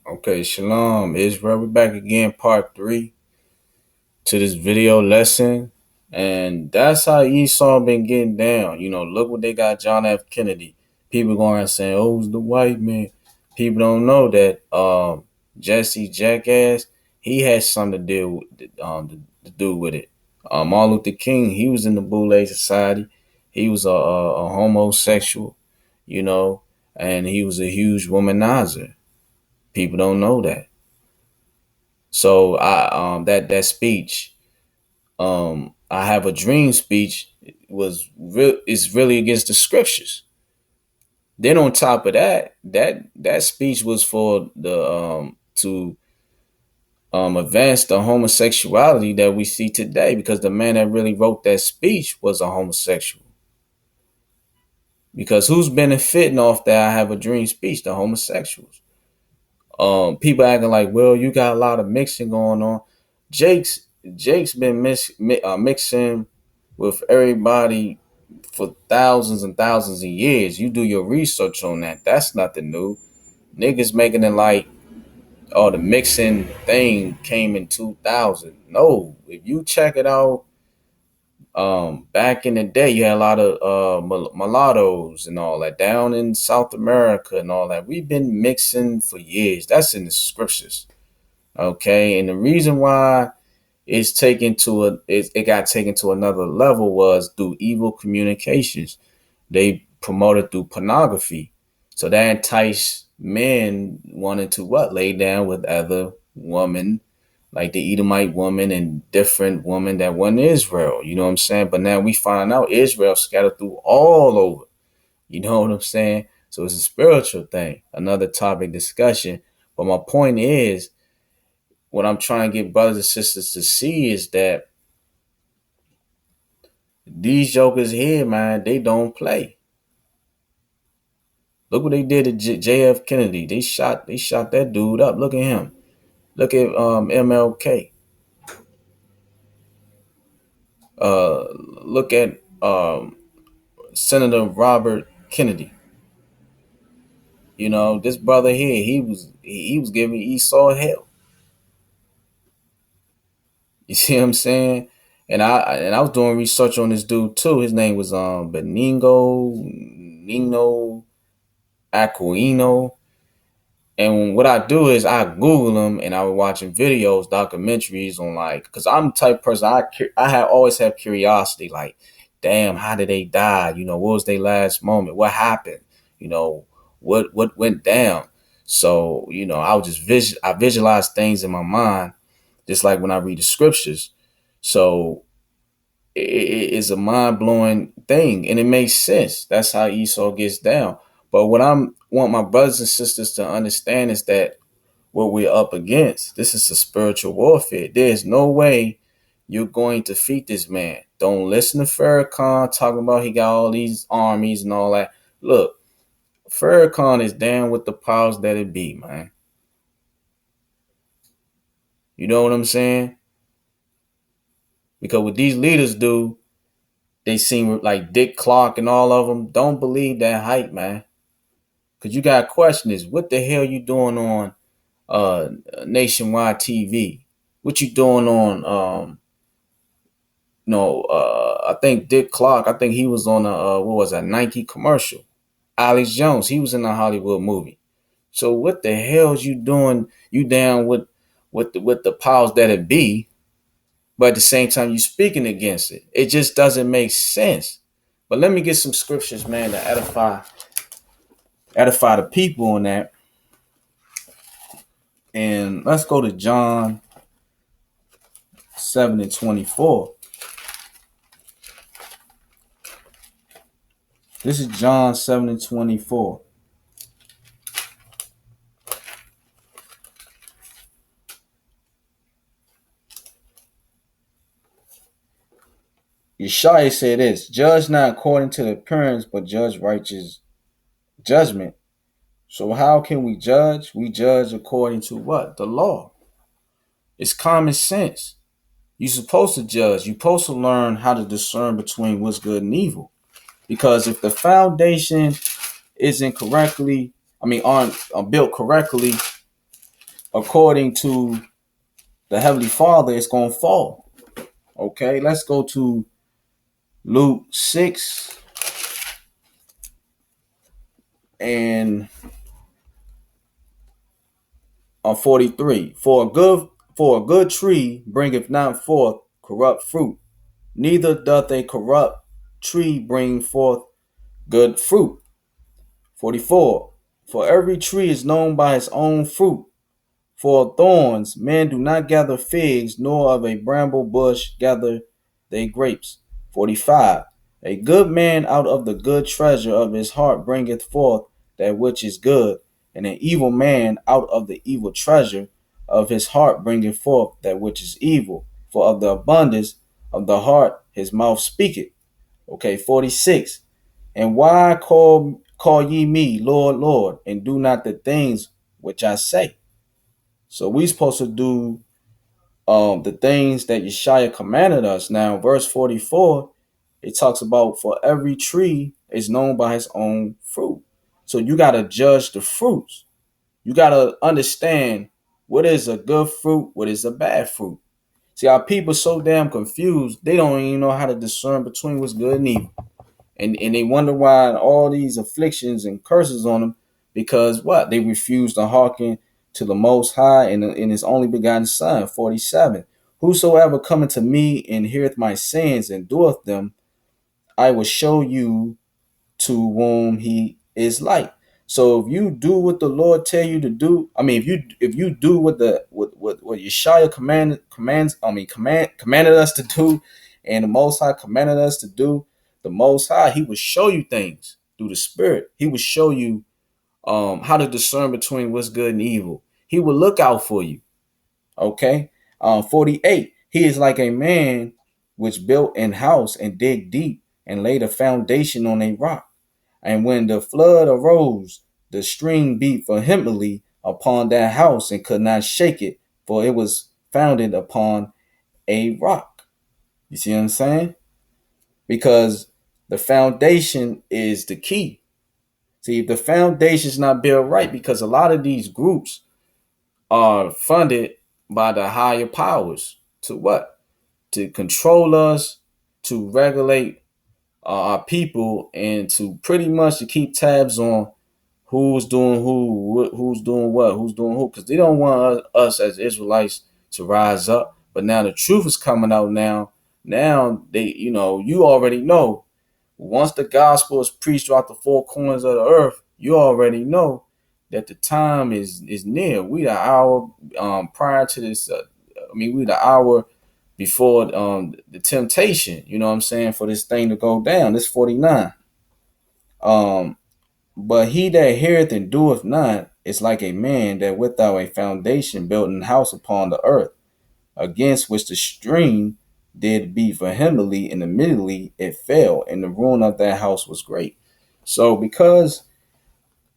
Okay, shalom, Israel. We're back again, part 3 to this video lesson. And that's how Esau been getting down. Look what they got John F. Kennedy. People going around saying, oh, it's the white man. People don't know that Jesse Jackass, he has something to deal with to do with it. Martin Luther King, he was in the Boule Society. He was a homosexual, you know, and he was a huge womanizer. People don't know that. So that speech, I have a dream speech is really against the scriptures. Then on top of that speech was for the to advance the homosexuality that we see today, because the man that really wrote that speech was a homosexual. Because who's benefiting off that I have a dream speech? The homosexuals. People acting like, well, you got a lot of mixing going on. Jake's been mixing with everybody for thousands and thousands of years. You do your research on that. That's nothing new. Niggas making it like, oh, the mixing thing came in 2000. No, if you check it out, back in the day, you had a lot of mulattoes and all that down in South America and all that. We've been mixing for years. That's in the scriptures. Okay, and the reason why it got taken to another level was through evil communications. They promoted through pornography, so that enticed men wanting to what, lay down with other women, like the Edomite woman and different women that wasn't Israel. You know what I'm saying? But now we find out Israel scattered through all over. You know what I'm saying? So it's a spiritual thing, another topic discussion. But my point is, what I'm trying to get brothers and sisters to see is that these jokers here, man, they don't play. Look what they did to JF Kennedy. They shot that dude up. Look at him. Look at MLK. Look at Senator Robert Kennedy. This brother here, he was giving Esau hell. You see what I'm saying? And I was doing research on this dude too. His name was Benigno Nino Aquino. And what I do is I Google them, and I was watching videos, documentaries on, like, because I'm the type of person, I always have curiosity, like, damn, how did they die? What was their last moment? What happened? What went down? So, I would I visualize things in my mind, just like when I read the scriptures. So it's a mind blowing thing, and it makes sense. That's how Esau gets down. But what I want my brothers and sisters to understand is that what we're up against, this is a spiritual warfare. There's no way you're going to defeat this man. Don't listen to Farrakhan talking about he got all these armies and all that. Look, Farrakhan is down with the powers that it be, man. You know what I'm saying? Because what these leaders do, they seem like Dick Clark and all of them. Don't believe that hype, man. Because you got to question this. What the hell you doing on nationwide TV? What you doing on I think Dick Clark, I think he was on a what was that, Nike commercial. Alex Jones, he was in a Hollywood movie. So what the hell's you doing? You down with the powers that it be, but at the same time you speaking against it. It just doesn't make sense. But let me get some scriptures, man, to edify the people on that. And let's go to John 7:24. This is John 7:24. Yeshua said this: judge not according to the appearance, but judge righteous judgment. So how can we judge? We judge according to what? The law. It's common sense. You're supposed to judge. You're supposed to learn how to discern between what's good and evil. Because if the foundation isn't aren't built correctly, according to the Heavenly Father, it's going to fall. Okay, let's go to Luke 6 and 43. For a good tree bringeth not forth corrupt fruit, neither doth a corrupt tree bring forth good fruit. 44. For every tree is known by its own fruit. For of thorns men do not gather figs, nor of a bramble bush gather they grapes. 45. A good man out of the good treasure of his heart bringeth forth that which is good, and an evil man out of the evil treasure of his heart bringeth forth that which is evil. For of the abundance of the heart his mouth speaketh. Okay, 46. And why call ye me Lord, Lord, and do not the things which I say? So we supposed to do the things that Yeshaya commanded us. Now, verse 44, it talks about for every tree is known by his own fruit. So you got to judge the fruits. You got to understand what is a good fruit, what is a bad fruit. See, our people so damn confused, they don't even know how to discern between what's good and evil. And they wonder why all these afflictions and curses on them, because what? They refuse to hearken to the Most High and in his only begotten Son. 47. Whosoever cometh to me and heareth my sins and doeth them, I will show you to whom he is like. So if you do what the Lord tell you to do, I mean, if you do what Yeshaya commanded us to do, and the Most High commanded us to do, the Most High, he will show you things through the Spirit. He will show you how to discern between what's good and evil. He will look out for you. Okay. 48. He is like a man which built an house and dig deep and laid a foundation on a rock. And when the flood arose, the stream beat vehemently upon that house and could not shake it, for it was founded upon a rock. You see what I'm saying? Because the foundation is the key. See, if the foundation is not built right, because a lot of these groups are funded by the higher powers to what? To control us, to regulate our people, and to pretty much to keep tabs on who's doing who's doing what, who's doing who, because they don't want us as Israelites to rise up. But now the truth is coming out now. Now they, you already know. Once the gospel is preached throughout the four corners of the earth, you already know that the time is near. We the hour prior to this. We the hour before the temptation. You know what I'm saying, for this thing to go down. This 49. But he that heareth and doeth not is like a man that without a foundation built an house upon the earth, against which the stream did beat vehemently, and immediately it fell, and the ruin of that house was great. So because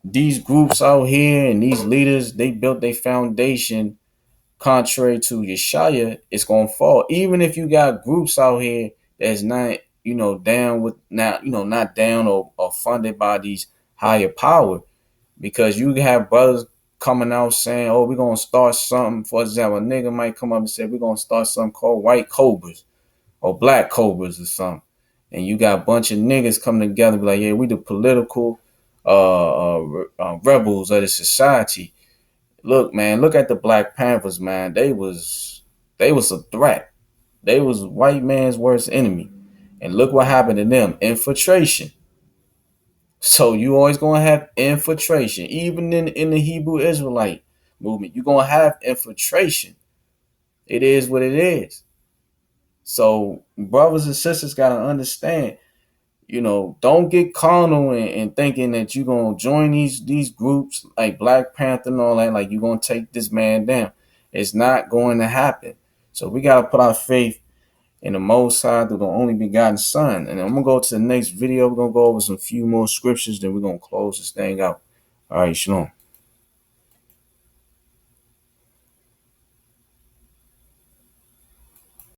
these groups out here and these leaders, they built their foundation contrary to Yeshaya, it's gonna fall. Even if you got groups out here that's not, down with not down or funded by these higher power, because you have brothers coming out saying, "Oh, we're gonna start something." For example, a nigga might come up and say, "We're gonna start something called White Cobras or Black Cobras or something," and you got a bunch of niggas coming together, and be like, "Yeah, we the political rebels of the society." Look, man, look at the Black Panthers, man. They was a threat. They was white man's worst enemy, and look what happened to them: infiltration. So you always gonna have infiltration, even in the Hebrew Israelite movement. You're gonna have infiltration. It is what it is. So brothers and sisters gotta understand. Don't get carnal and thinking that you're gonna join these groups like Black Panther and all that. Like you're gonna take this man down. It's not going to happen. So we gotta put our faith in the Most High through the only begotten Son. And I'm gonna go to the next video. We're gonna go over some few more scriptures, then we're gonna close this thing out. All right, shalom.